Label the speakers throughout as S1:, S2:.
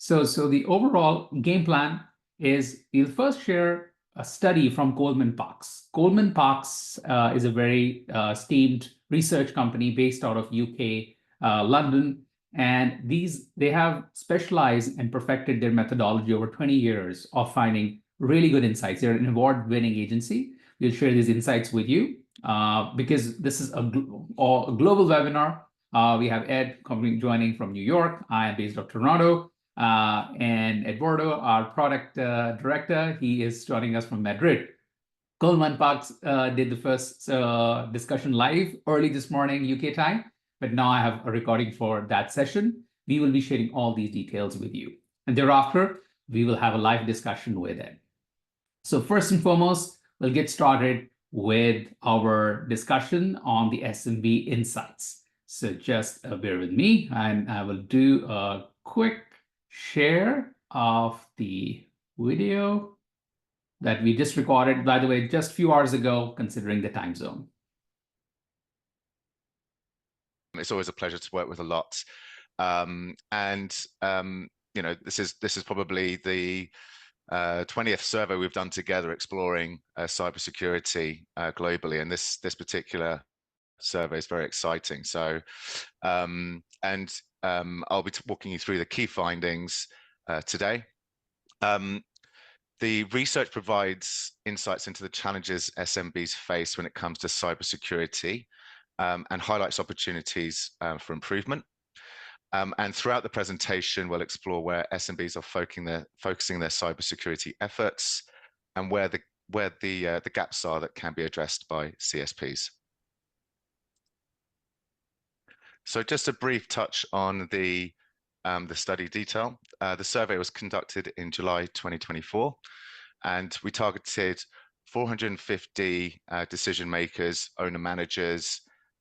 S1: So the overall game plan is we'll first share a study from Coleman Parks. Coleman Parks is a very esteemed research company based out of UK, London, and they have specialized and perfected their methodology over 20 years of finding really good insights. They're an award-winning agency. We'll share these insights with you because this is a global webinar. We have Ed joining from New York. I am based out of Toronto. And Eduardo, our product director, he is joining us from Madrid. Coleman Parks did the first discussion live early this morning, UK time, but now I have a recording for that session. We will be sharing all these details with you. And thereafter, we will have a live discussion with it. So first and foremost, we'll get started with our discussion on the SMB insights. So just bear with me, and I will do a quick share of the video that we just recorded, by the way, just a few hours ago, considering the time zone.
S2: It's always a pleasure to work with a lot. You know, this is probably the 20th survey we've done together exploring cybersecurity globally, and this particular survey is very exciting. So, I'll be walking you through the key findings today. The research provides insights into the challenges SMBs face when it comes to cybersecurity and highlights opportunities for improvement. And throughout the presentation, we'll explore where SMBs are focusing their cybersecurity efforts and where the gaps are that can be addressed by CSPs. So just a brief touch on the study detail. The survey was conducted in July 2024, and we targeted 450 decision makers, owner managers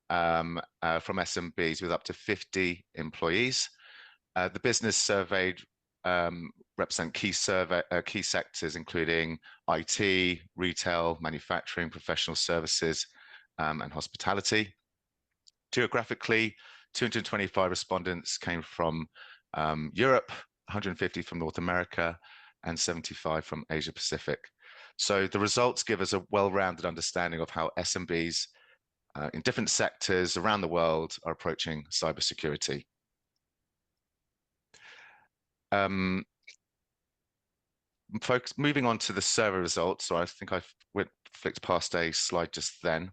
S2: from SMBs with up to 50 employees. The business surveyed represent key sectors, including IT, retail, manufacturing, professional services, and hospitality. Geographically, 225 respondents came from Europe, 150 from North America, and 75 from Asia Pacific. So the results give us a well-rounded understanding of how SMBs in different sectors around the world are approaching cybersecurity. Folks, moving on to the survey results. So I think I flicked past a slide just then.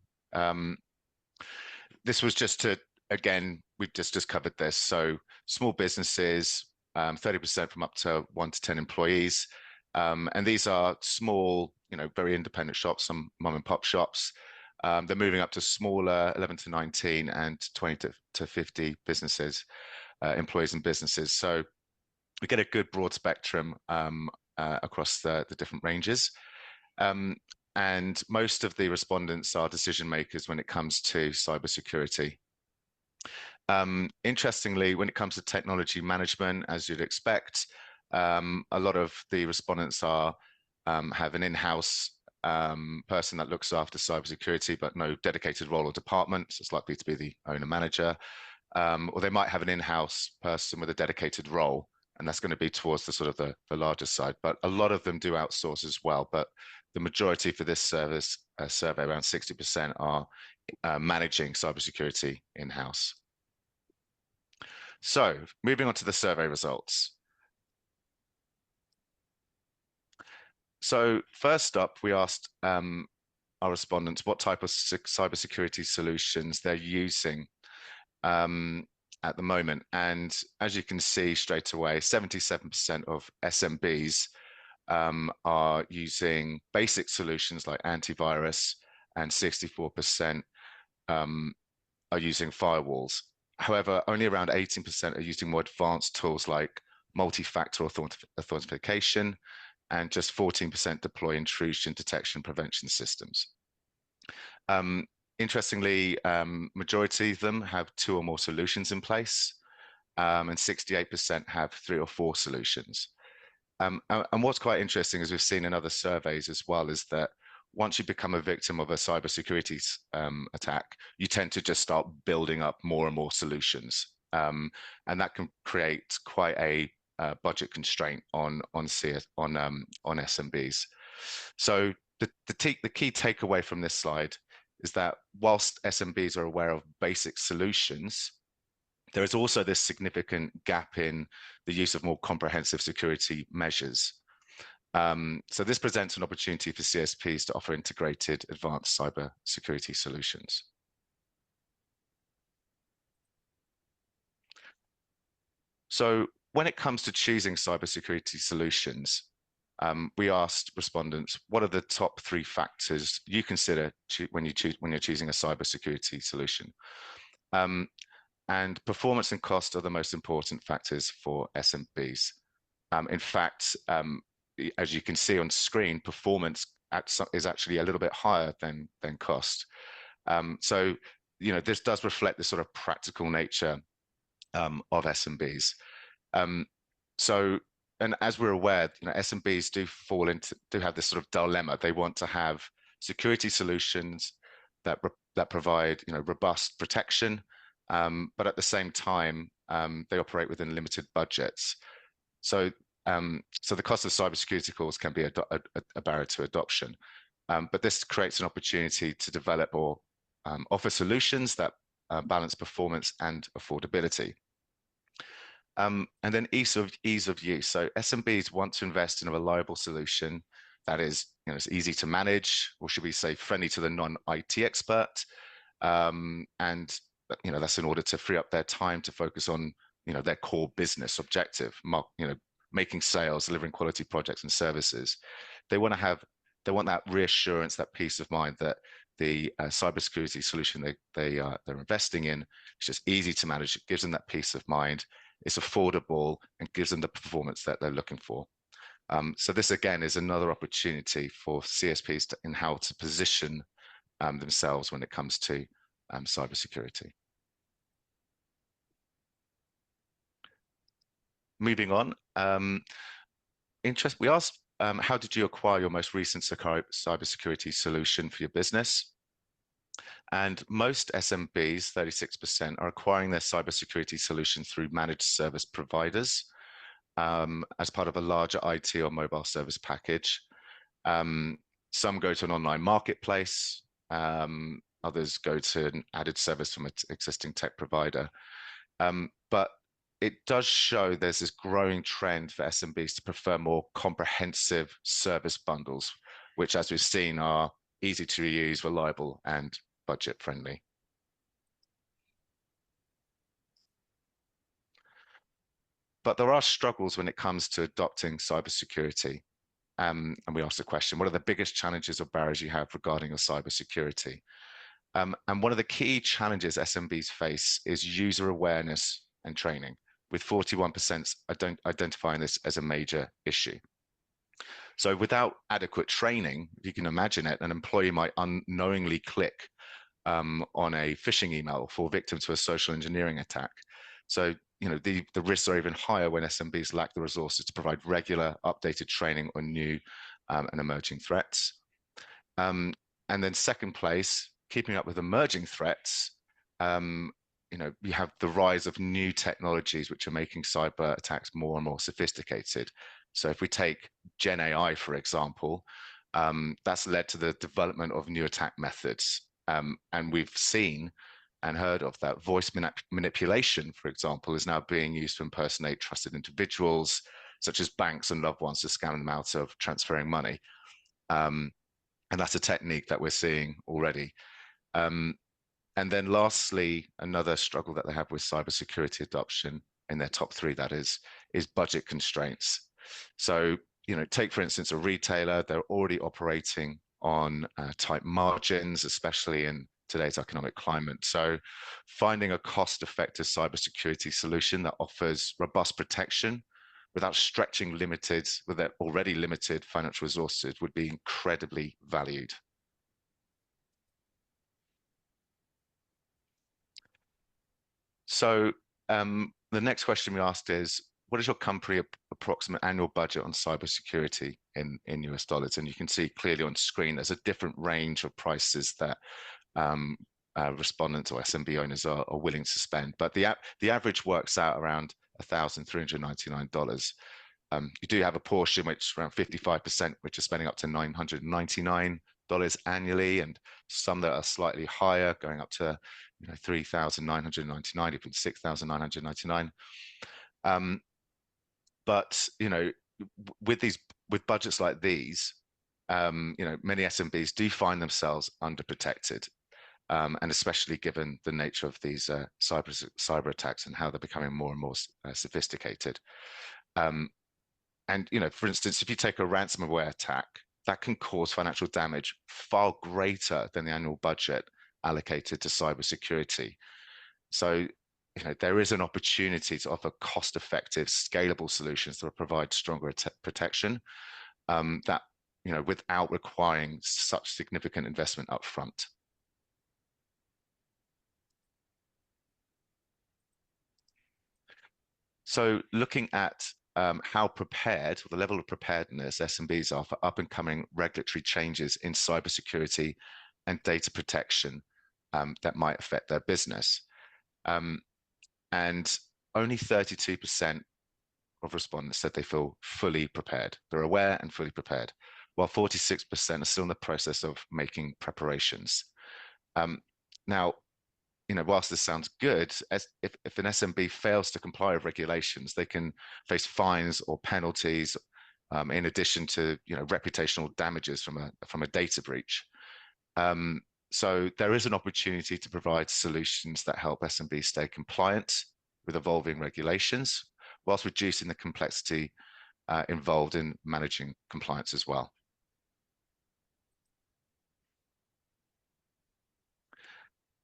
S2: This was just to, again, we've just covered this. So small businesses, 30% from up to 1 to 10 employees. And these are small, you know, very independent shops, some mom and pop shops. They're moving up to smaller, 11 to 19 and 20 to 50 businesses, employees and businesses. So we get a good broad spectrum across the different ranges. And most of the respondents are decision makers when it comes to cybersecurity. Interestingly, when it comes to technology management, as you'd expect, a lot of the respondents have an in-house person that looks after cybersecurity, but no dedicated role or department. So it's likely to be the owner manager, or they might have an in-house person with a dedicated role, and that's going to be towards the sort of the larger side. But a lot of them do outsource as well. But the majority for this survey, around 60%, are managing cybersecurity in-house. So moving on to the survey results. So first up, we asked our respondents what type of cybersecurity solutions they're using at the moment. And as you can see straight away, 77% of SMBs are using basic solutions like antivirus, and 64% are using firewalls. However, only around 18% are using more advanced tools like multi-factor authentication, and just 14% deploy intrusion detection prevention systems. Interestingly, majority of them have 2 or more solutions in place, and 68% have 3 or 4 solutions. And what's quite interesting, as we've seen in other surveys as well, is that once you become a victim of a cybersecurity attack, you tend to just start building up more and more solutions. And that can create quite a budget constraint on SMBs. So the key takeaway from this slide is that whilst SMBs are aware of basic solutions, there is also this significant gap in the use of more comprehensive security measures. So this presents an opportunity for CSPs to offer integrated advanced cyber security solutions. So when it comes to choosing cybersecurity solutions, we asked respondents, what are the top 3 factors you consider when you're choosing a cybersecurity solution? And performance and cost are the most important factors for SMBs. In fact, as you can see on screen, performance is actually a little bit higher than cost. So, this does reflect the sort of practical nature of SMBs. And as we're aware, SMBs do have this sort of dilemma. They want to have security solutions that provide robust protection, but at the same time they operate within limited budgets. So the cost of cybersecurity calls can be a barrier to adoption, but this creates an opportunity to develop or offer solutions that balance performance and affordability. And then ease of use. So SMBs want to invest in a reliable solution that is, it's easy to manage, or should we say, friendly to the non-IT expert. And that's in order to free up their time to focus on their core business objective, making sales, delivering quality projects and services. They want that reassurance, that peace of mind that the cybersecurity solution they're investing in is just easy to manage. It gives them that peace of mind. It's affordable and gives them the performance that they're looking for. So this again is another opportunity for CSPs in how to position themselves when it comes to cybersecurity. Moving on, we asked, how did you acquire your most recent cybersecurity solution for your business? And most SMBs, 36%, are acquiring their cybersecurity solution through managed service providers as part of a larger IT or mobile service package. Some go to an online marketplace, others go to an added service from an existing tech provider. But it does show there's this growing trend for SMBs to prefer more comprehensive service bundles, which, as we've seen, are easy to use, reliable, and budget friendly. But there are struggles when it comes to adopting cybersecurity. And we asked the question, what are the biggest challenges or barriers you have regarding your cybersecurity? And one of the key challenges SMBs face is user awareness and training, with 41% identifying this as a major issue. So without adequate training, if you can imagine it, an employee might unknowingly click on a phishing email or fall victim to a social engineering attack. So the risks are even higher when SMBs lack the resources to provide regular, updated training on new and emerging threats. And then second place, keeping up with emerging threats, you have the rise of new technologies which are making cyber attacks more and more sophisticated. So if we take Gen AI, for example, that's led to the development of new attack methods. And we've seen and heard of that voice manipulation, for example, is now being used to impersonate trusted individuals, such as banks and loved ones, to scam them out of transferring money. And that's a technique that we're seeing already. And then lastly, another struggle that they have with cybersecurity adoption in their top 3, that is budget constraints. So, take, for instance, a retailer, they're already operating on tight margins, especially in today's economic climate. So finding a cost-effective cybersecurity solution that offers robust protection without stretching with their already limited financial resources would be incredibly valued. So the next question we asked is, what is your company approximate annual budget on cybersecurity in US dollars? And you can see clearly on screen, there's a different range of prices that respondents or SMB owners are willing to spend. But the average works out around $1,399. You do have a portion which is around 55%, which are spending up to $999 annually, and some that are slightly higher, going up to $3,999, even $6,999. But with budgets like these, many SMBs do find themselves underprotected, and especially given the nature of these cyber attacks and how they're becoming more and more sophisticated. And for instance, if you take a ransomware attack, that can cause financial damage far greater than the annual budget allocated to cybersecurity. So, there is an opportunity to offer cost-effective, scalable solutions that provide stronger protection, that without requiring such significant investment upfront. So, looking at how prepared, or the level of preparedness SMBs are for up-and-coming regulatory changes in cybersecurity and data protection that might affect their business. And only 32% of respondents said they feel fully prepared. They're aware and fully prepared, while 46% are still in the process of making preparations. Now, whilst this sounds good, if an SMB fails to comply with regulations, they can face fines or penalties, in addition to reputational damages from a data breach. So there is an opportunity to provide solutions that help SMBs stay compliant with evolving regulations, whilst reducing the complexity involved in managing compliance as well.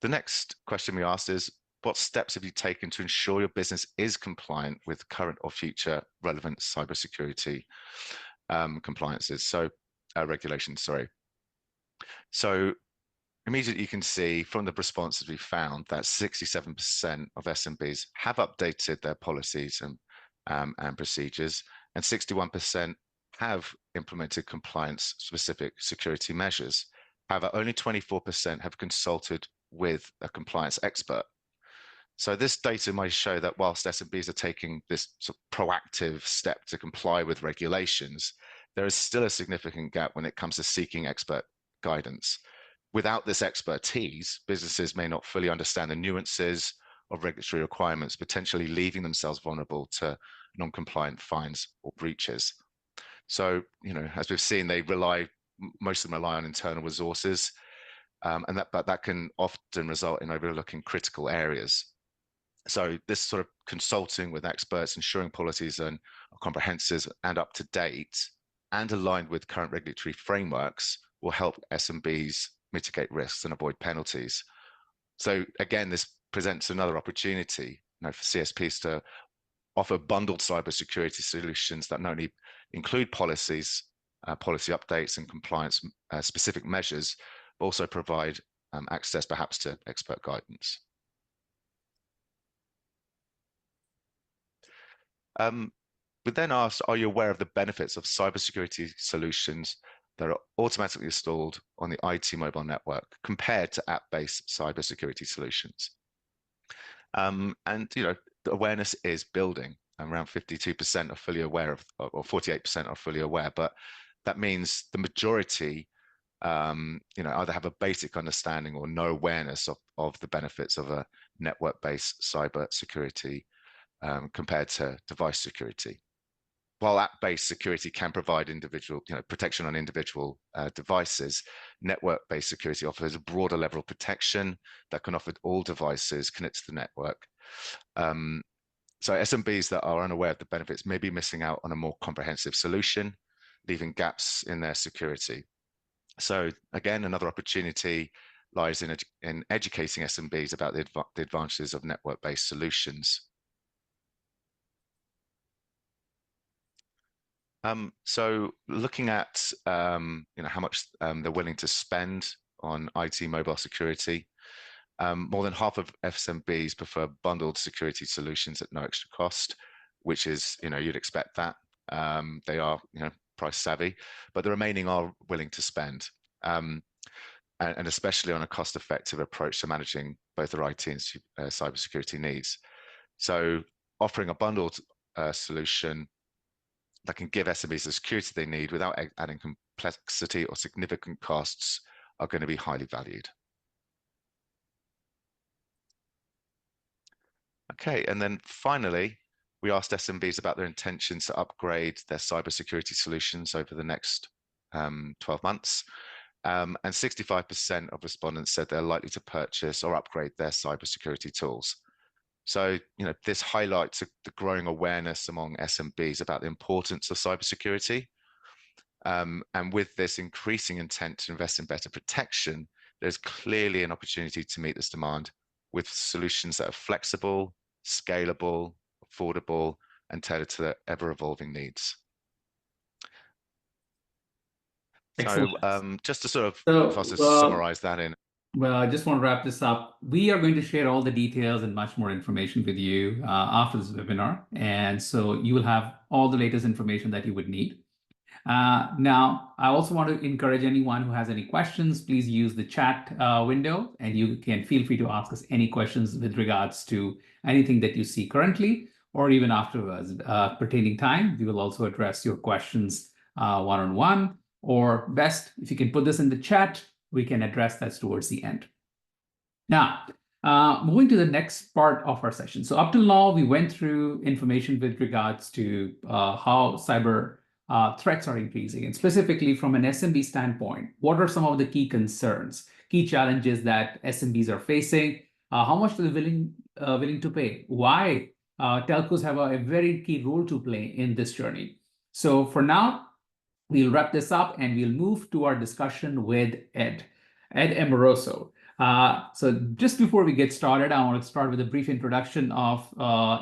S2: The next question we asked is, what steps have you taken to ensure your business is compliant with current or future relevant cybersecurity regulations, sorry. So immediately you can see from the responses we found that 67% of SMBs have updated their policies and procedures, and 61% have implemented compliance-specific security measures. However, only 24% have consulted with a compliance expert. So this data might show that whilst SMBs are taking this sort of proactive step to comply with regulations, there is still a significant gap when it comes to seeking expert guidance. Without this expertise, businesses may not fully understand the nuances of regulatory requirements, potentially leaving themselves vulnerable to non-compliant fines or breaches. So, as we've seen, most of them rely on internal resources, but that can often result in overlooking critical areas. So this sort of consulting with experts, ensuring policies are comprehensive and up to date and aligned with current regulatory frameworks, will help SMBs mitigate risks and avoid penalties. So again, this presents another opportunity for CSPs to offer bundled cybersecurity solutions that not only include policies, policy updates and compliance specific measures, but also provide access perhaps to expert guidance. We then asked, are you aware of the benefits of cybersecurity solutions that are automatically installed on the IT mobile network compared to app-based cybersecurity solutions? And the awareness is building. Around 52% are fully aware of, or 48% are fully aware, but that means the majority either have a basic understanding or no awareness of the benefits of a network-based cyber security compared to device security. While app-based security can provide individual protection on individual devices, network-based security offers a broader level of protection that can offer all devices connected to the network. So SMBs that are unaware of the benefits may be missing out on a more comprehensive solution, leaving gaps in their security. So again, another opportunity lies in educating SMBs about the advantages of network-based solutions. So looking at how much they're willing to spend on IT mobile security, more than half of SMBs prefer bundled security solutions at no extra cost, which is you'd expect that. They are price savvy, but the remaining are willing to spend, and especially on a cost-effective approach to managing both their IT and cybersecurity needs. So offering a bundled solution that can give SMBs the security they need without adding complexity or significant costs are going to be highly valued. Okay, and then finally, we asked SMBs about their intentions to upgrade their cybersecurity solutions over the next 12 months. And 65% of respondents said they're likely to purchase or upgrade their cybersecurity tools. So, this highlights the growing awareness among SMBs about the importance of cybersecurity. And with this increasing intent to invest in better protection, there's clearly an opportunity to meet this demand with solutions that are flexible, scalable, affordable, and tailored to their ever-evolving needs.
S1: Excellent.
S2: So just to sort of, if I was to summarize that in.
S1: Well, I just want to wrap this up. We are going to share all the details and much more information with you after this webinar. And so you will have all the latest information that you would need. Now, I also want to encourage anyone who has any questions, please use the chat window, and you can feel free to ask us any questions with regards to anything that you see currently or even afterwards. Pertaining time, we will also address your questions one-on-one, or best, if you can put this in the chat, we can address that towards the end. Now, moving to the next part of our session. So up till now, we went through information with regards to how cyber threats are increasing, and specifically from an SMB standpoint, what are some of the key concerns, key challenges that SMBs are facing, how much are they willing to pay, why telcos have a very key role to play in this journey. So for now, we'll wrap this up and we'll move to our discussion with Ed Amoroso. So just before we get started, I want to start with a brief introduction of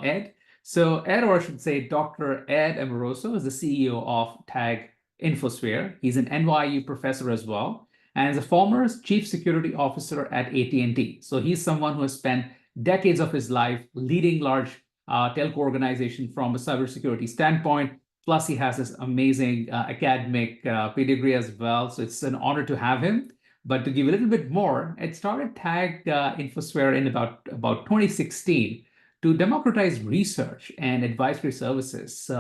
S1: Ed. So Ed, or I should say Dr. Ed Amoroso, is the CEO of TAG Infosphere. He's an NYU professor as well, and is a former chief security officer at AT&T. So he's someone who has spent decades of his life leading large telco organizations from a cybersecurity standpoint. Plus, he has this amazing academic pedigree as well. So it's an honor to have him. But to give a little bit more, Ed started TAG Infosphere in about 2016 to democratize research and advisory services,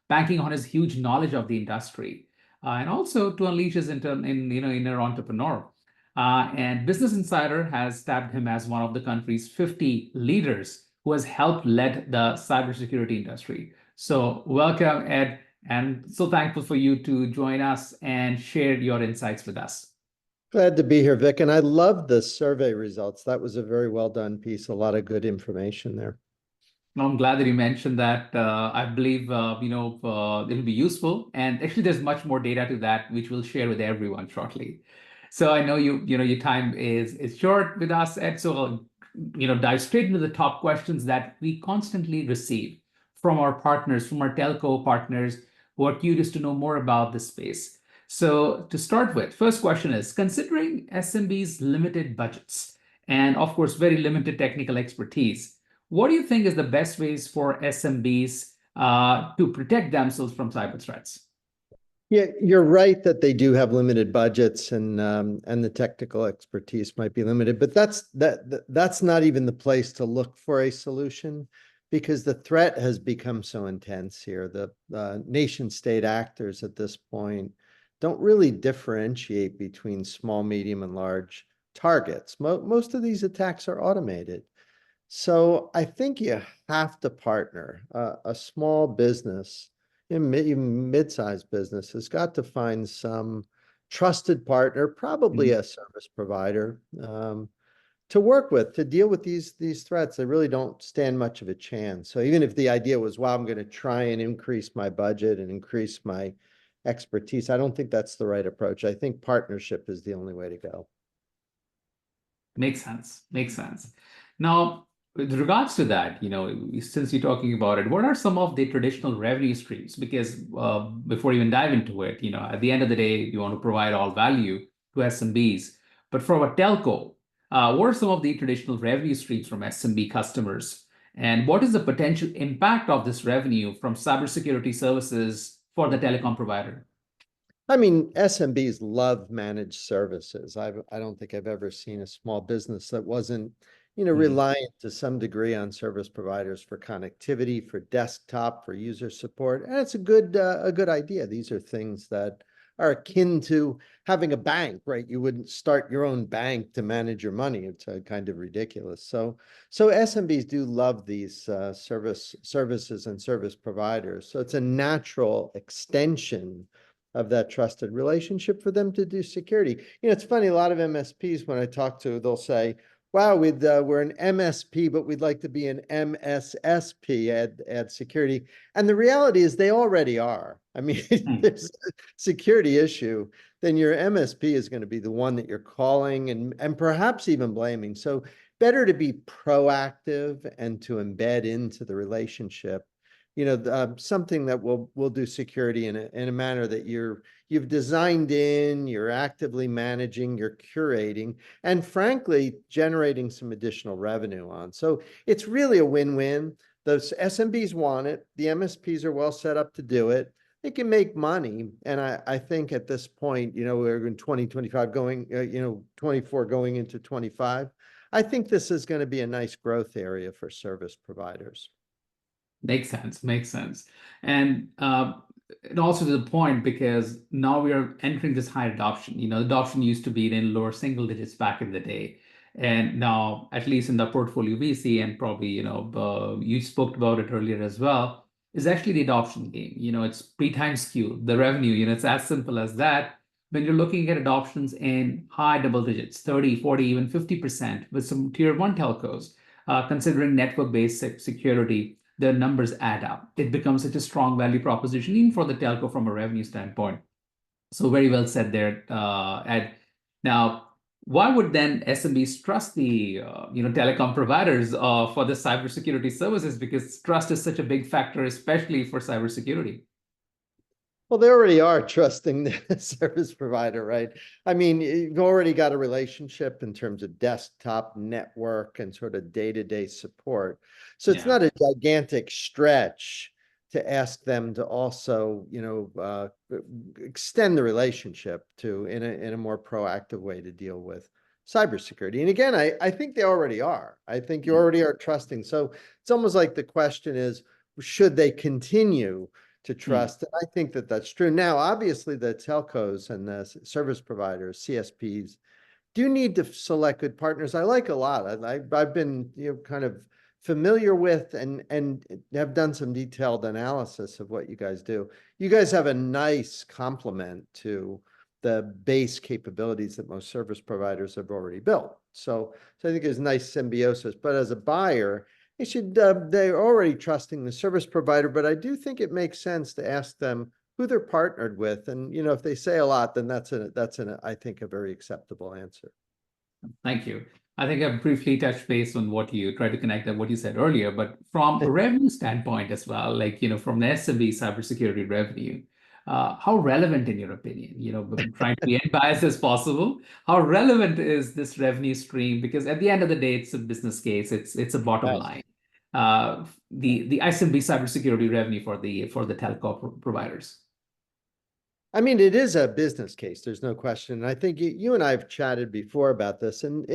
S1: banking on his huge knowledge of the industry, and also to unleash his inner entrepreneur. And Business Insider has tabbed him as one of the country's 50 leaders who has helped lead the cybersecurity industry. So welcome, Ed, and so thankful for you to join us and share your insights with us.
S3: Glad to be here, Vic, and I love the survey results. That was a very well done piece, a lot of good information there.
S1: I'm glad that you mentioned that. I believe it'll be useful, and actually there's much more data to that, which we'll share with everyone shortly. So I know your time is short with us, Ed, so dive straight into the top questions that we constantly receive from our partners, from our telco partners who are curious to know more about this space. So to start with, first question is, considering SMBs' limited budgets and of course, very limited technical expertise, what do you think is the best ways for SMBs to protect themselves from cyber threats?
S3: Yeah, you're right that they do have limited budgets and the technical expertise might be limited, but that's not even the place to look for a solution, because the threat has become so intense here. The nation state actors at this point don't really differentiate between small, medium, and large targets. Most of these attacks are automated. So I think you have to partner. A small business, even mid-sized business, has got to find some trusted partner, probably a service provider, to work with, to deal with these threats. They really don't stand much of a chance. So even if the idea was, well, I'm going to try and increase my budget and increase my expertise, I don't think that's the right approach. I think partnership is the only way to go.
S1: Makes sense. Makes sense. Now, with regards to that, since you're talking about it, what are some of the traditional revenue streams? Because before you even dive into it, at the end of the day, you want to provide all value to SMBs. But for a telco, what are some of the traditional revenue streams from SMB customers? And what is the potential impact of this revenue from cybersecurity services for the telecom provider?
S3: I mean, SMBs love managed services. I don't think I've ever seen a small business that wasn't reliant to some degree on service providers for connectivity, for desktop, for user support. And it's a good idea. These are things that are akin to having a bank, right? You wouldn't start your own bank to manage your money. It's kind of ridiculous. So SMBs do love these services and service providers. So it's a natural extension of that trusted relationship for them to do security. It's funny, a lot of MSPs, when I talk to, they'll say, wow, we're an MSP, but we'd like to be an MSSP, add security. And the reality is they already are. I mean, if there's a security issue, then your MSP is going to be the one that you're calling and perhaps even blaming. So better to be proactive and to embed into the relationship, something that will do security in a manner that you've designed in, you're actively managing, you're curating, and frankly, generating some additional revenue on. So it's really a win-win. Those SMBs want it. The MSPs are well set up to do it. They can make money. And I think at this point, we're in 2025 going, 24 going into 25. I think this is going to be a nice growth area for service providers.
S1: Makes sense. Makes sense. And also to the point, because now we are entering this high adoption. Adoption used to be in lower single digits back in the day. And now, at least in the portfolio we see, and probably, you spoke about it earlier as well, is actually the adoption game. It's pre-time skew, the revenue, it's as simple as that. When you're looking at adoptions in high double digits, 30, 40, even 50% with some tier one telcos, considering network-based security, the numbers add up. It becomes such a strong value proposition, even for the telco from a revenue standpoint. So very well said there, Ed. Now, why would then SMBs trust the telecom providers for the cybersecurity services? Because trust is such a big factor, especially for cybersecurity.
S3: Well, they already are trusting the service provider, right? I mean, you've already got a relationship in terms of desktop network and sort of day-to-day support. So it's not a gigantic stretch to ask them to also, extend the relationship in a more proactive way to deal with cybersecurity. And again, I think they already are. I think you already are trusting. So it's almost like the question is, should they continue to trust? And I think that that's true. Now, obviously, the telcos and the service providers, CSPs, do need to select good partners. I like a lot. I've been kind of familiar with and have done some detailed analysis of what you guys do. You guys have a nice complement to the base capabilities that most service providers have already built. So I think there's nice symbiosis. But as a buyer, they're already trusting the service provider, but I do think it makes sense to ask them who they're partnered with. And, if they say a lot, then that's I think, a very acceptable answer.
S1: Thank you. I think I've briefly touched base on what you tried to connect and what you said earlier, but from a revenue standpoint as well, like, from the SMB cybersecurity revenue, how relevant, in your opinion, trying to be as biased as possible, how relevant is this revenue stream? Because at the end of the day, it's a business case. It's a bottom line. The SMB cybersecurity revenue for the telco providers.
S3: I mean, it is a business case. There's no question. And I think you and I have chatted before about this. And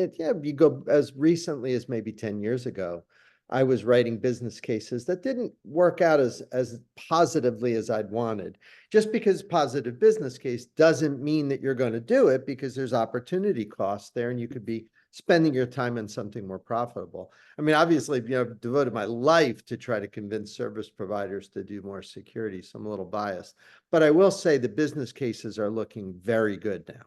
S3: you go as recently as maybe 10 years ago, I was writing business cases that didn't work out as positively as I'd wanted. Just because positive business case doesn't mean that you're going to do it, because there's opportunity costs there and you could be spending your time on something more profitable. I mean, obviously, I've devoted my life to try to convince service providers to do more security, so I'm a little biased. But I will say the business cases are looking very good now.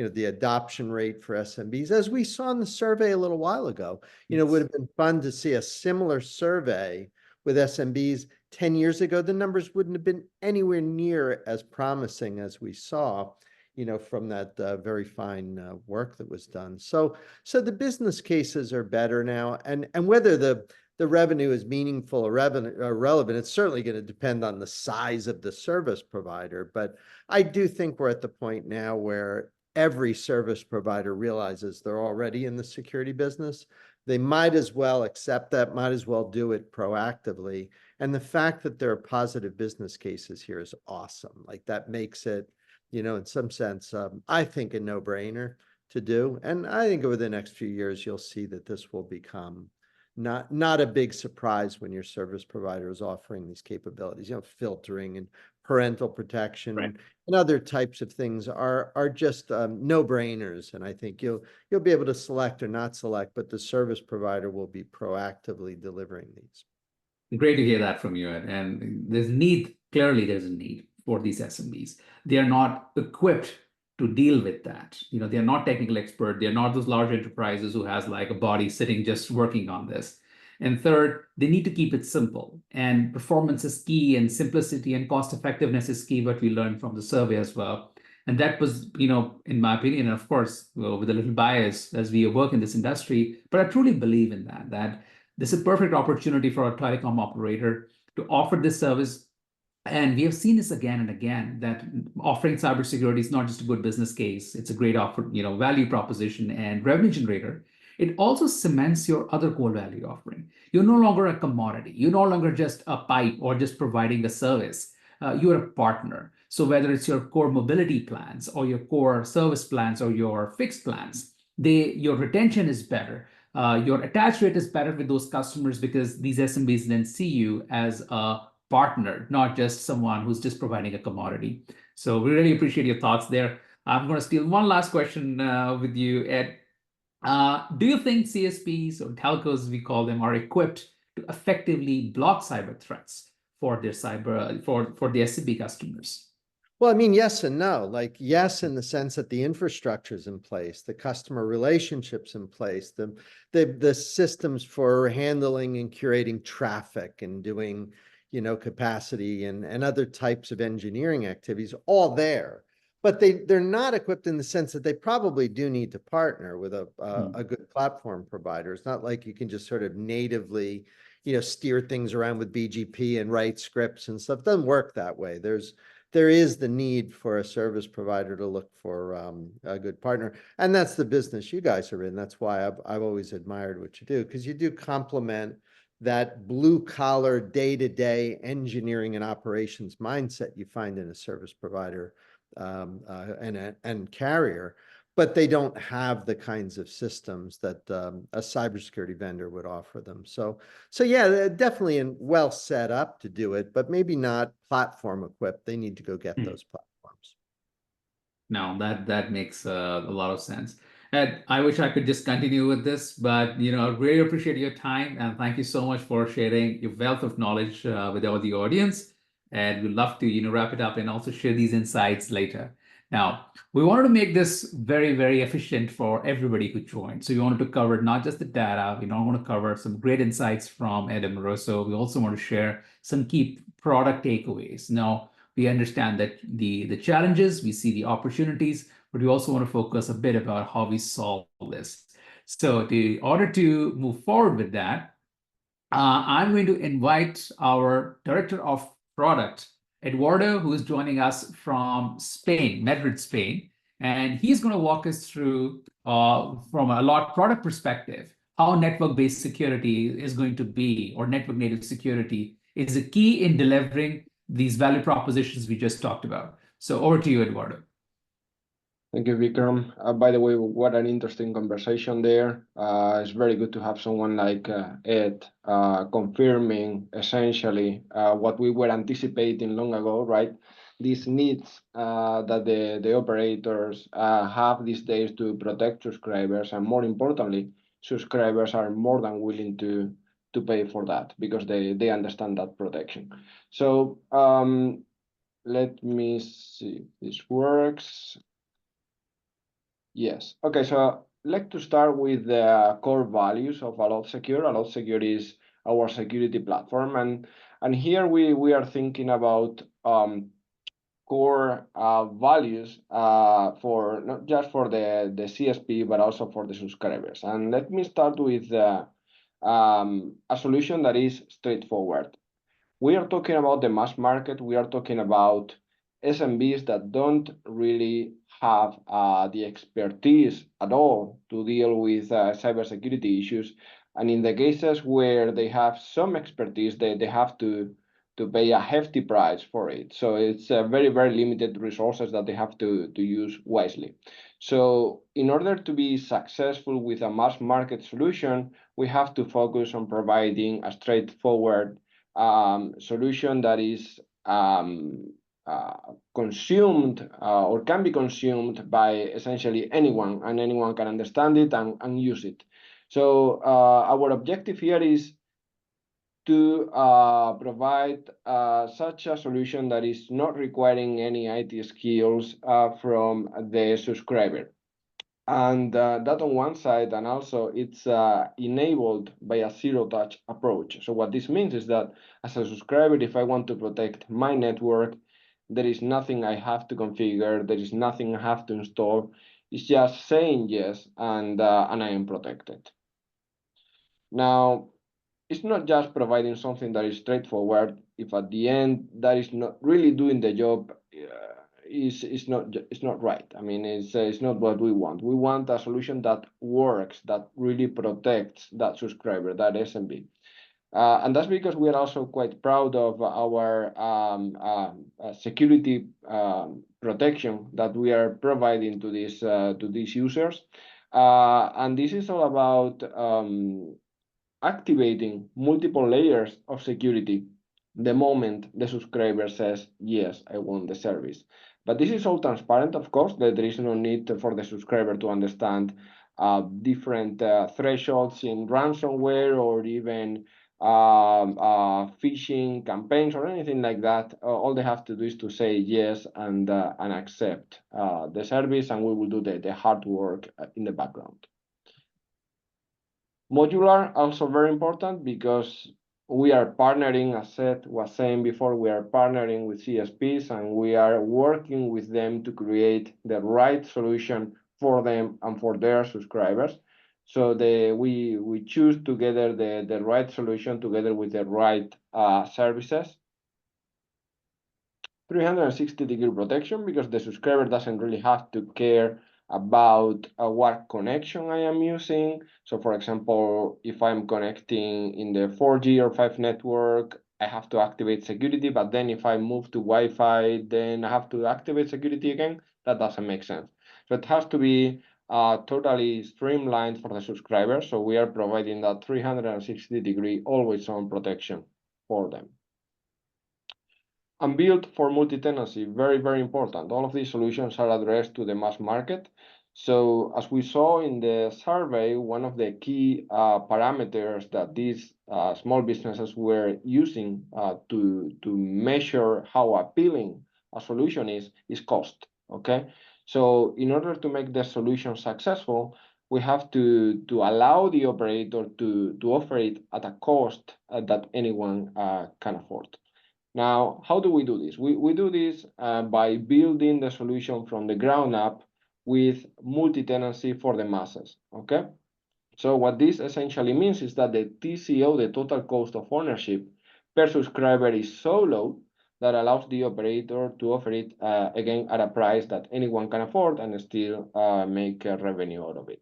S3: The adoption rate for SMBs, as we saw in the survey a little while ago, it would have been fun to see a similar survey with SMBs 10 years ago. The numbers wouldn't have been anywhere near as promising as we saw, from that very fine work that was done. So the business cases are better now. And whether the revenue is meaningful or relevant, it's certainly going to depend on the size of the service provider. But I do think we're at the point now where every service provider realizes they're already in the security business. They might as well accept that, might as well do it proactively. And the fact that there are positive business cases here is awesome. Like, that makes it, in some sense, I think, a no-brainer to do. And I think over the next few years, you'll see that this will become not a big surprise when your service provider is offering these capabilities. Filtering and parental protection and other types of things are just no-brainers. And I think you'll be able to select or not select, but the service provider will be proactively delivering these.
S1: Great to hear that from you, Ed. And clearly there's a need for these SMBs. They are not equipped to deal with that. They're not technical expert. They're not those large enterprises who has like a body sitting just working on this. And third, they need to keep it simple. And performance is key, and simplicity and cost effectiveness is key, what we learned from the survey as well. And that was, in my opinion, and of course, with a little bias as we work in this industry, but I truly believe in that this is a perfect opportunity for a telecom operator to offer this service. And we have seen this again and again, that offering cybersecurity is not just a good business case. It's a great offer, value proposition and revenue generator. It also cements your other core value offering. You're no longer a commodity. You're no longer just a pipe or just providing a service. You're a partner. So whether it's your core mobility plans or your core service plans or your fixed plans, your retention is better. Your attach rate is better with those customers because these SMBs then see you as a partner, not just someone who's just providing a commodity. So we really appreciate your thoughts there. I'm going to steal one last question with you, Ed. Do you think CSPs or telcos, we call them, are equipped to effectively block cyber threats for their for the SMB customers?
S3: Well, I mean, yes and no. Like, yes, in the sense that the infrastructure is in place, the customer relationships in place, the systems for handling and curating traffic and doing, capacity and other types of engineering activities, all there. But they're not equipped in the sense that they probably do need to partner with a good platform provider. It's not like you can just sort of natively, steer things around with BGP and write scripts and stuff. It doesn't work that way. There is the need for a service provider to look for a good partner. And that's the business you guys are in. That's why I've always admired what you do, because you do complement that blue-collar, day-to-day engineering and operations mindset you find in a service provider and carrier, but they don't have the kinds of systems that a cybersecurity vendor would offer them. So yeah, they're definitely well set up to do it, but maybe not platform equipped. They need to go get those platforms.
S1: No, that makes a lot of sense. Ed, I wish I could just continue with this, but I really appreciate your time, and thank you so much for sharing your wealth of knowledge with all the audience. And we'd love to wrap it up and also share these insights later. Now, we wanted to make this very, very efficient for everybody who joined. So we wanted to cover not just the data, we want to cover some great insights from Ed Amoroso. We also want to share some key product takeaways. Now, we understand that the challenges, we see the opportunities, but we also want to focus a bit about how we solve this. So in order to move forward with that, I'm going to invite our Director of Product, Eduardo, who is joining us from Spain, Madrid, Spain. And he's going to walk us through, from a product perspective, how network-based security is going to be, or network-native security is a key in delivering these value propositions we just talked about. So over to you, Eduardo.
S4: Thank you, Vikram. By the way, what an interesting conversation there. It's very good to have someone like Ed confirming essentially what we were anticipating long ago, right? These needs that the operators have these days to protect subscribers, and more importantly, subscribers are more than willing to pay for that because they understand that protection. So let me see if this works. Yes. Okay, so I'd like to start with the core values of Allot Secure. Allot Secure is our security platform, and here we are thinking about core values for not just for the CSP but also for the subscribers. And let me start with a solution that is straightforward. We are talking about the mass market. We are talking about SMBs that don't really have the expertise at all to deal with cybersecurity issues. And in the cases where they have some expertise, they have to to pay a hefty price for it. So it's very, very limited resources that they have to use wisely. So in order to be successful with a mass market solution, we have to focus on providing a straightforward solution that is consumed or can be consumed by essentially anyone, and anyone can understand it and use it. So our objective here is to provide such a solution that is not requiring any IT skills from the subscriber. And that on one side, and also it's enabled by a zero-touch approach. So what this means is that as a subscriber, if I want to protect my network, there is nothing I have to configure, there is nothing I have to install. It's just saying yes, and I am protected. Now, it's not just providing something that is straightforward. If at the end that is not really doing the job, it's not right. I mean, it's not what we want. We want a solution that works, that really protects that subscriber, that SMB. And that's because we are also quite proud of our security protection that we are providing to these users. And this is all about activating multiple layers of security the moment the subscriber says, yes, I want the service. But this is all transparent, of course, that there is no need for the subscriber to understand different thresholds in ransomware or even phishing campaigns or anything like that. All they have to do is to say yes and accept the service, and we will do the hard work in the background. Modular, also very important because we are partnering, as Seth was saying before, we are partnering with CSPs and we are working with them to create the right solution for them and for their subscribers. So we choose together the right solution together with the right services. 360-degree protection because the subscriber doesn't really have to care about what connection I am using. So for example, if I'm connecting in the 4G or 5 network, I have to activate security, but then if I move to Wi-Fi, then I have to activate security again. That doesn't make sense. So it has to be totally streamlined for the subscriber. So we are providing that 360-degree always-on protection for them. And built for multi-tenancy, very, very important. All of these solutions are addressed to the mass market. So as we saw in the survey, one of the key parameters that these small businesses were using to measure how appealing a solution is cost, okay? So in order to make the solution successful, we have to allow the operator to offer it at a cost that anyone can afford. Now, how do we do this? We do this by building the solution from the ground up with multi-tenancy for the masses, okay? So what this essentially means is that the TCO, the total cost of ownership per subscriber is so low that allows the operator to offer it again at a price that anyone can afford and still make revenue out of it.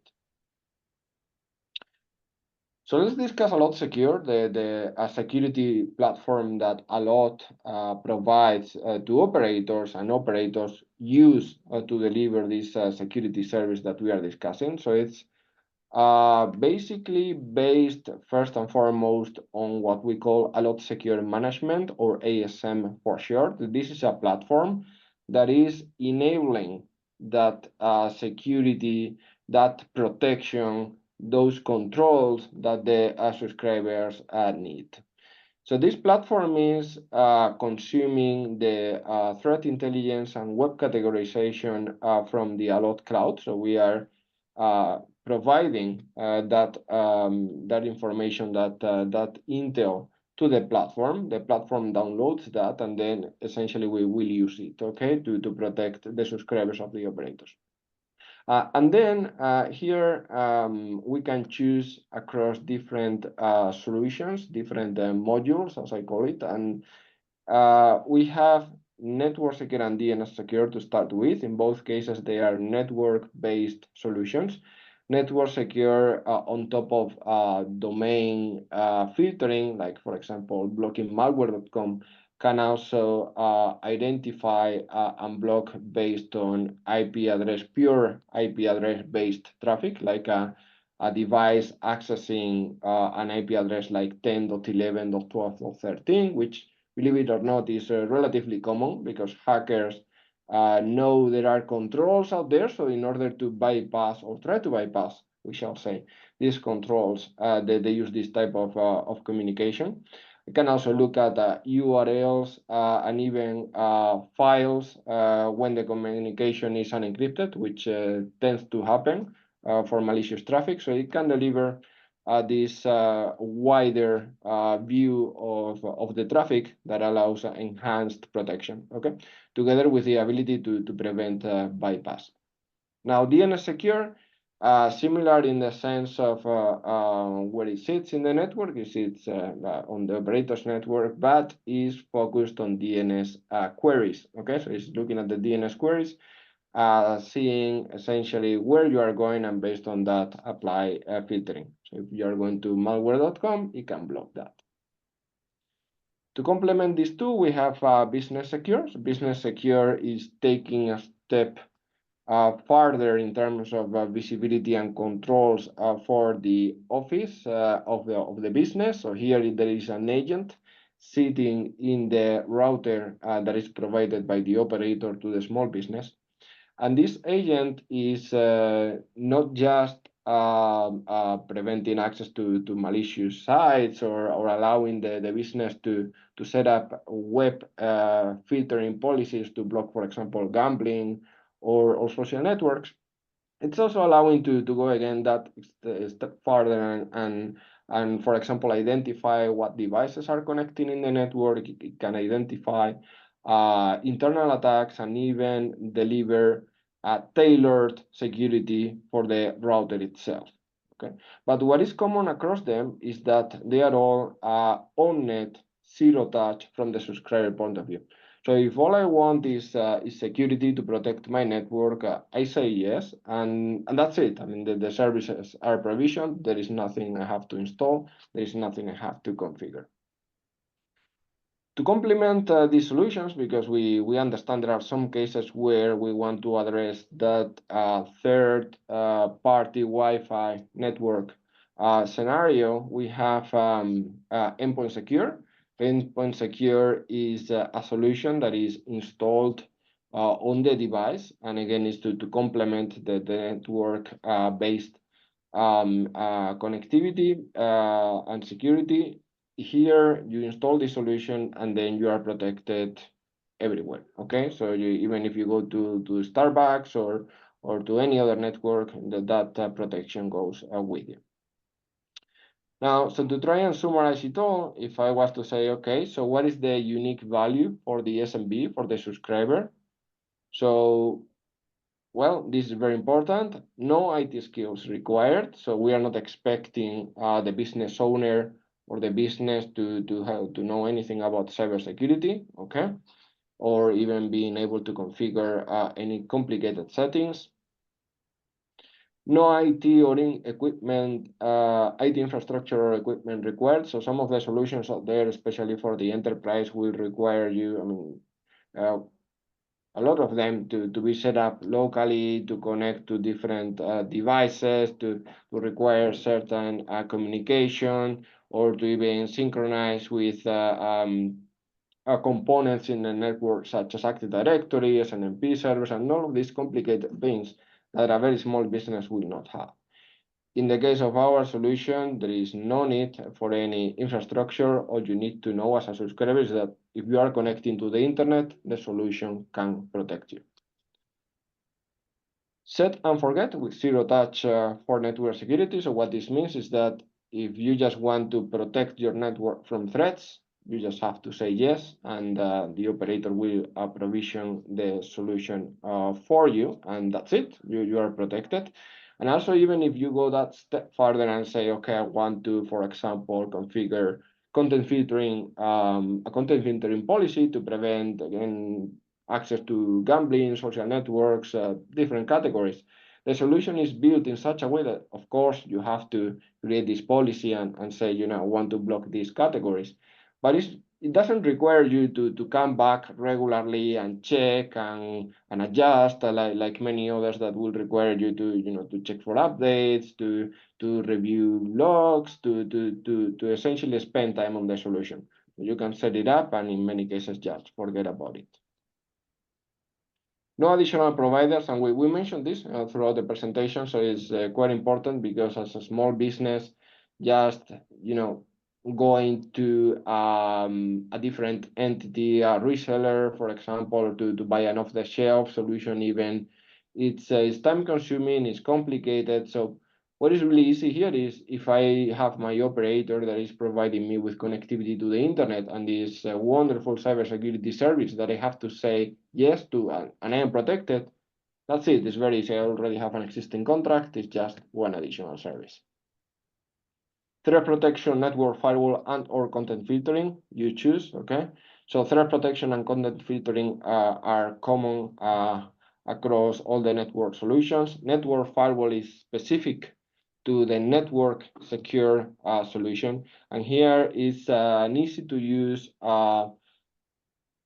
S4: So let's discuss Allot Secure, the security platform that Allot provides to operators, and operators use to deliver this security service that we are discussing. So it's basically based first and foremost on what we call Allot Secure Management, or ASM for short. This is a platform that is enabling that security, that protection, those controls that the subscribers need. So this platform is consuming the threat intelligence and web categorization from the Allot cloud. So we are providing that information, that intel to the platform. The platform downloads that, and then essentially we will use it, okay, to protect the subscribers of the operators. And then here we can choose across different solutions, different modules, as I call it. And we have network secure and DNS secure to start with. In both cases, they are network-based solutions. Network secure on top of domain filtering, like, for example, blockingmalware.com can also identify and block based on pure IP address based traffic, like a device accessing an IP address like 10.11.12.13, which, believe it or not, is relatively common because hackers know there are controls out there. So in order to bypass or try to bypass, we shall say, these controls, they use this type of communication. You can also look at URLs and even files when the communication is unencrypted, which tends to happen for malicious traffic. So it can deliver this wider view of the traffic that allows enhanced protection, okay, together with the ability to prevent bypass. Now, DNS Secure, similar in the sense of where it sits in the network, it sits on the operator's network, but is focused on DNS queries, okay? So it's looking at the DNS queries, seeing essentially where you are going, and based on that, apply filtering. So if you are going to malware.com, it can block that. To complement these two, we have Business Secure. So Business Secure is taking a step further in terms of visibility and controls for the office of the business. So here there is an agent sitting in the router that is provided by the operator to the small business. And this agent is not just preventing access to malicious sites or allowing the business to set up web filtering policies to block, for example, gambling or social networks. It's also allowing to go again that step further and for example, identify what devices are connecting in the network. It can identify internal attacks and even deliver tailored security for the router itself. Okay, but what is common across them is that they are all on-net, zero touch from the subscriber point of view. So if all I want is security to protect my network, I say yes, and that's it. I mean, the services are provisioned. There is nothing I have to install. There is nothing I have to configure. To complement these solutions, because we understand there are some cases where we want to address that third-party Wi-Fi network scenario, we have Endpoint Secure. Endpoint Secure is a solution that is installed on the device, and again is to complement the network-based connectivity and security. Here you install the solution and then you are protected everywhere. Okay, so even if you go to Starbucks or to any other network, that protection goes with you. Now, so to try and summarize it all, if I was to say, okay, so what is the unique value for the SMB, for the subscriber? So, well, this is very important. No IT skills required. So we are not expecting the business owner or the business to know anything about cybersecurity, okay? Or even being able to configure any complicated settings. No IT or equipment, IT infrastructure or equipment required. So some of the solutions out there, especially for the enterprise, will require you, I mean, a lot of them to be set up locally, to connect to different devices, to require certain communication, or to even synchronize with components in the network, such as Active Directory, SNMP servers, and all of these complicated things that a very small business will not have. In the case of our solution, there is no need for any infrastructure. All you need to know as a subscriber is that if you are connecting to the internet, the solution can protect you. Set and forget with zero touch for network security. So what this means is that if you just want to protect your network from threats, you just have to say yes, and the operator will provision the solution for you, and that's it. You are protected. And also, even if you go that step further and say, okay, I want to, for example, configure content filtering, a content filtering policy to prevent, again, access to gambling, social networks, different categories. The solution is built in such a way that, of course, you have to create this policy and say, you know, I want to block these categories. But it's it doesn't require you to come back regularly and check and adjust like many others that will require you to check for updates, to review logs, to essentially spend time on the solution. You can set it up and in many cases just forget about it. No additional providers, and we mentioned this throughout the presentation, so it's quite important because as a small business, just going to a different entity, a reseller, for example, to buy an off-the-shelf solution even, it's time consuming, it's complicated. So what is really easy here is if I have my operator that is providing me with connectivity to the internet and this wonderful cybersecurity service that I have to say yes to and I am protected, that's it. It's very easy. I already have an existing contract. It's just one additional service. Threat protection, network firewall, and or content filtering, you choose, okay? So threat protection and content filtering are common across all the network solutions. Network firewall is specific to the network secure solution. And here is an easy to use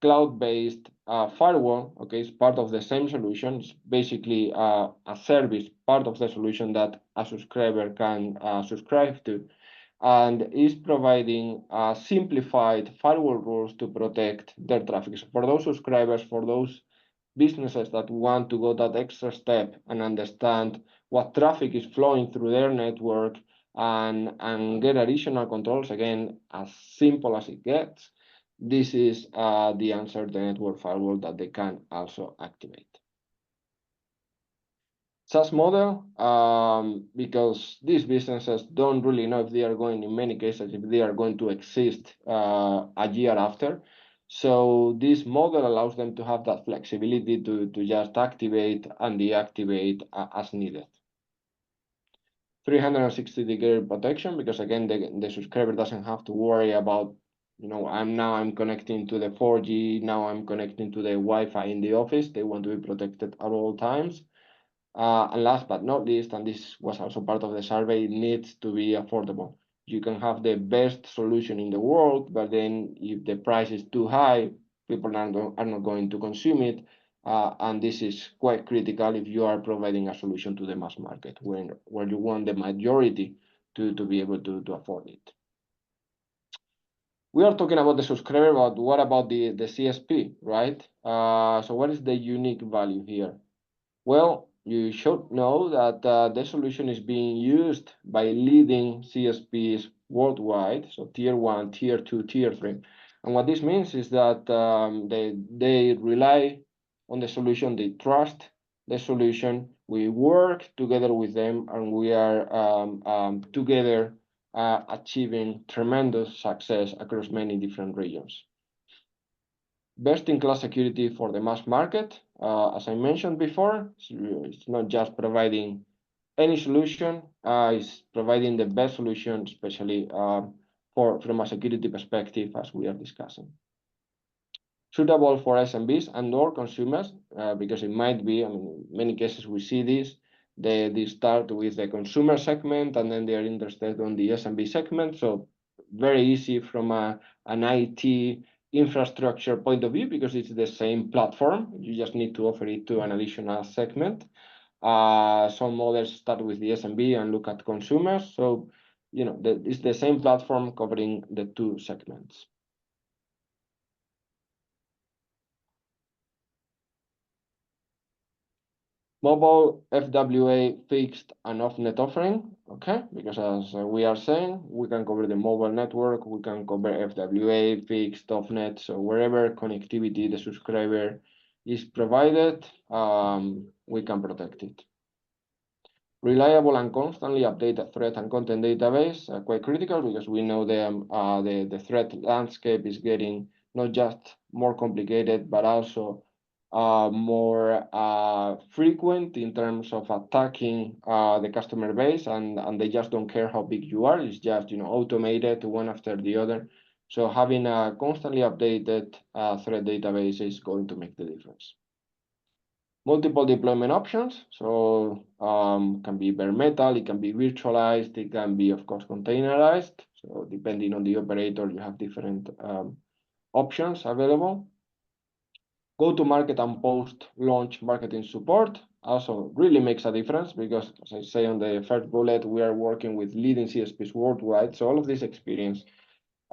S4: cloud-based firewall, okay, it's part of the same solution. It's basically a service, part of the solution that a subscriber can subscribe to, and is providing simplified firewall rules to protect their traffic. So for those subscribers, for those businesses that want to go that extra step and understand what traffic is flowing through their network and get additional controls, again, as simple as it gets, this is the answer, the network firewall that they can also activate. SaaS model, because these businesses don't really know if they are going, in many cases, if they are going to exist a year after. So this model allows them to have that flexibility to just activate and deactivate as needed. 360-degree protection, because again, the subscriber doesn't have to worry about, I'm connecting to the 4G, now I'm connecting to the Wi-Fi in the office. They want to be protected at all times. And last but not least, and this was also part of the survey, it needs to be affordable. You can have the best solution in the world, but then if the price is too high, people are not going to consume it. And this is quite critical if you are providing a solution to the mass market, where you want the majority to be able to afford it. We are talking about the subscriber, but what about the CSP, right? So what is the unique value here? Well, you should know that the solution is being used by leading CSPs worldwide, so tier 1, tier 2, tier 3. And what this means is that they rely on the solution, they trust the solution, we work together with them, and we are together achieving tremendous success across many different regions. Best-in-class security for the mass market. As I mentioned before, it's not just providing any solution, it's providing the best solution, especially from a security perspective, as we are discussing. Suitable for SMBs and or consumers, because it might be, in many cases we see this, they start with the consumer segment and then they are interested on the SMB segment. So very easy from an IT infrastructure point of view, because it's the same platform. You just need to offer it to an additional segment. Some others start with the SMB and look at consumers. So, it's the same platform covering the two segments. Mobile FWA fixed and off-net offering, okay? Because as we are saying, we can cover the mobile network, we can cover FWA, fixed, off-net, so wherever connectivity the subscriber is provided, we can protect it. Reliable and constantly updated threat and content database are quite critical, because we know the threat landscape is getting not just more complicated, but also more frequent in terms of attacking the customer base, and they just don't care how big you are. It's just automated one after the other. So having a constantly updated threat database is going to make the difference. Multiple deployment options, so can be bare metal, it can be virtualized, it can be of course containerized. So depending on the operator, you have different options available. Go to market and post-launch marketing support also really makes a difference because, as I say on the first bullet, we are working with leading CSPs worldwide. So all of this experience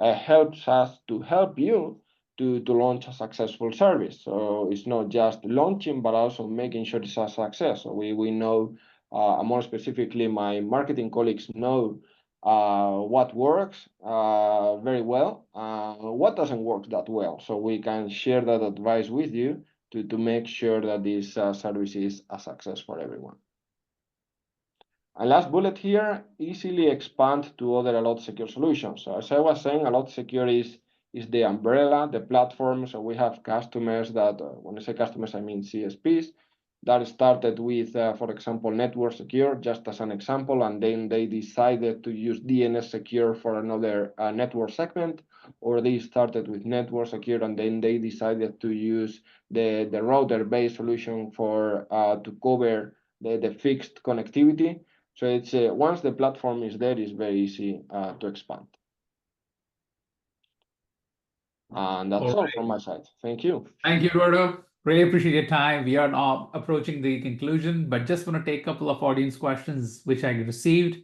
S4: helps us to help you to launch a successful service. So it's not just launching, but also making sure it's a success. So we know, more specifically, my marketing colleagues know what works very well, what doesn't work that well. So we can share that advice with you to make sure that this service is a success for everyone. And last bullet here, easily expand to other Allot Secure solutions. So as I was saying, Allot Secure is the umbrella, the platform. So we have customers that, when I say customers, I mean CSPs, that started with, for example, Network Secure, just as an example, and then they decided to use DNS Secure for another network segment, or they started with Network Secure and then they decided to use the router-based solution for to cover the fixed connectivity. So it's once the platform is there, it's very easy to expand. And that's all from my side. Thank you.
S1: Thank you, Eduardo. Really appreciate your time. We are now approaching the conclusion, but just want to take a couple of audience questions which I received.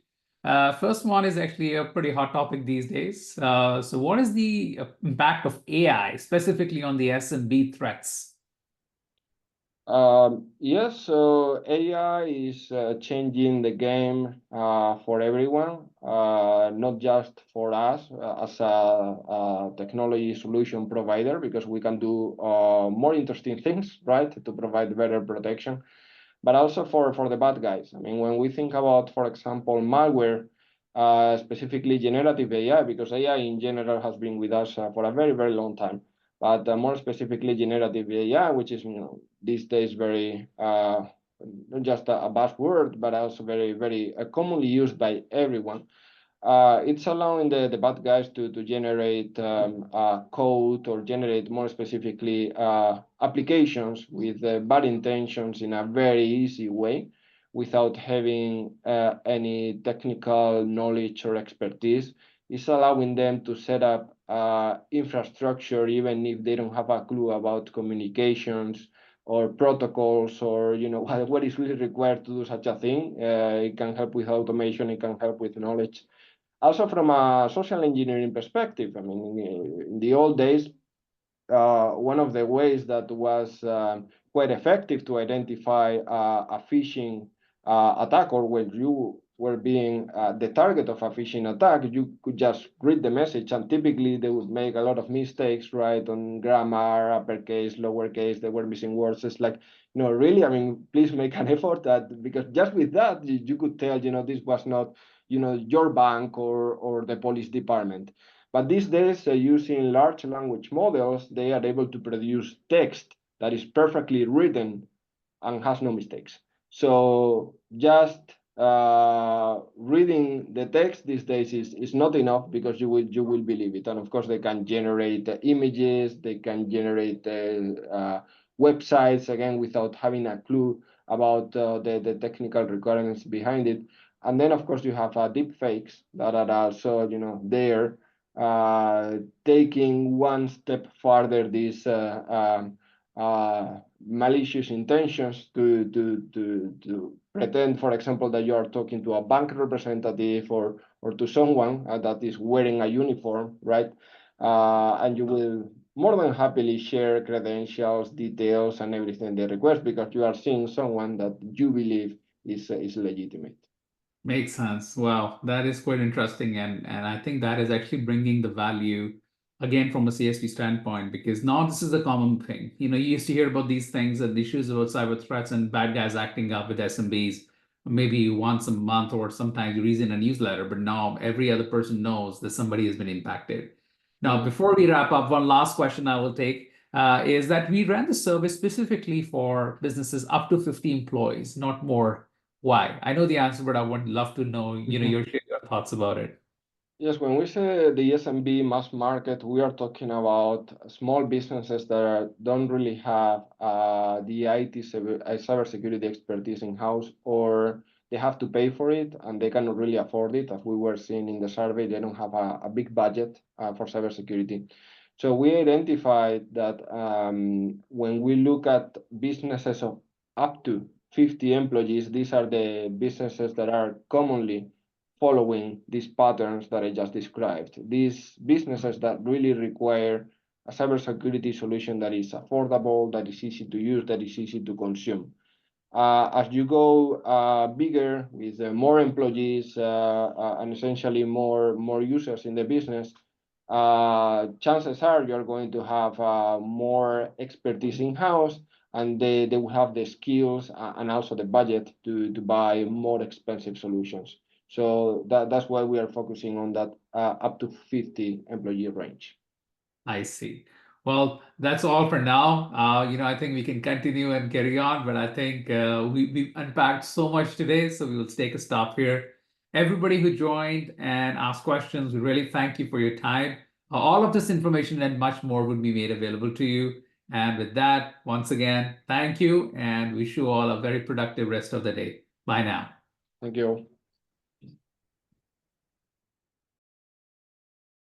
S1: First one is actually a pretty hot topic these days. So what is the impact of AI, specifically on the SMB threats?
S4: Yes, so AI is changing the game for everyone, not just for us as a technology solution provider, because we can do more interesting things, right, to provide better protection, but also for the bad guys. I mean, when we think about, for example, malware, specifically generative AI, because AI in general has been with us for a very, very long time. But more specifically, generative AI, which is these days very not just a buzzword, but also very, very commonly used by everyone. It's allowing the bad guys to generate code or generate more specifically applications with bad intentions in a very easy way without having any technical knowledge or expertise. It's allowing them to set up infrastructure even if they don't have a clue about communications or protocols or what is really required to do such a thing. It can help with automation, it can help with knowledge. Also from a social engineering perspective, I mean, in the old days, one of the ways that was quite effective to identify a phishing attack, or when you were being the target of a phishing attack, you could just read the message, and typically they would make a lot of mistakes, right, on grammar, uppercase, lowercase, they were missing words. It's like, really, I mean, please make an effort because just with that, you could tell, this was not, your bank or the police department. But these days, using large language models, they are able to produce text that is perfectly written and has no mistakes. So just reading the text these days is not enough because you will believe it. And of course, they can generate images, they can generate websites, again, without having a clue about the technical requirements behind it. And then, of course, you have deep fakes that are also, there, taking one step further these malicious intentions to pretend, for example, that you are talking to a bank representative or to someone that is wearing a uniform, right? And you will more than happily share credentials, details, and everything they request because you are seeing someone that you believe is legitimate.
S1: Makes sense. Wow, that is quite interesting. And I think that is actually bringing the value again from a CSP standpoint, because now this is a common thing. You used to hear about these things and the issues about cyber threats and bad guys acting up with SMBs maybe once a month or sometimes you read in a newsletter, but now every other person knows that somebody has been impacted. Now, before we wrap up, one last question I will take is that we ran the service specifically for businesses up to 50 employees, not more. Why? I know the answer, but I would love to know, your thoughts about it.
S4: Yes, when we say the SMB mass market, we are talking about small businesses that don't really have the IT cybersecurity expertise in-house, or they have to pay for it and they cannot really afford it. As we were seeing in the survey, they don't have a big budget for cybersecurity. So we identified that when we look at businesses of up to 50 employees, these are the businesses that are commonly following these patterns that I just described. These businesses that really require a cybersecurity solution that is affordable, that is easy to use, that is easy to consume. As you go bigger with more employees and essentially more users in the business, chances are you're going to have more expertise in-house, and they will have the skills and also the budget to buy more expensive solutions. So that's why we are focusing on that up to 50 employee range.
S1: I see. Well, that's all for now. I think we can continue and carry on, but I think we unpacked so much today, so we will take a stop here. Everybody who joined and asked questions, we really thank you for your time. All of this information and much more would be made available to you. And with that, once again, thank you, and wish you all a very productive rest of the day. Bye now.
S4: Thank you.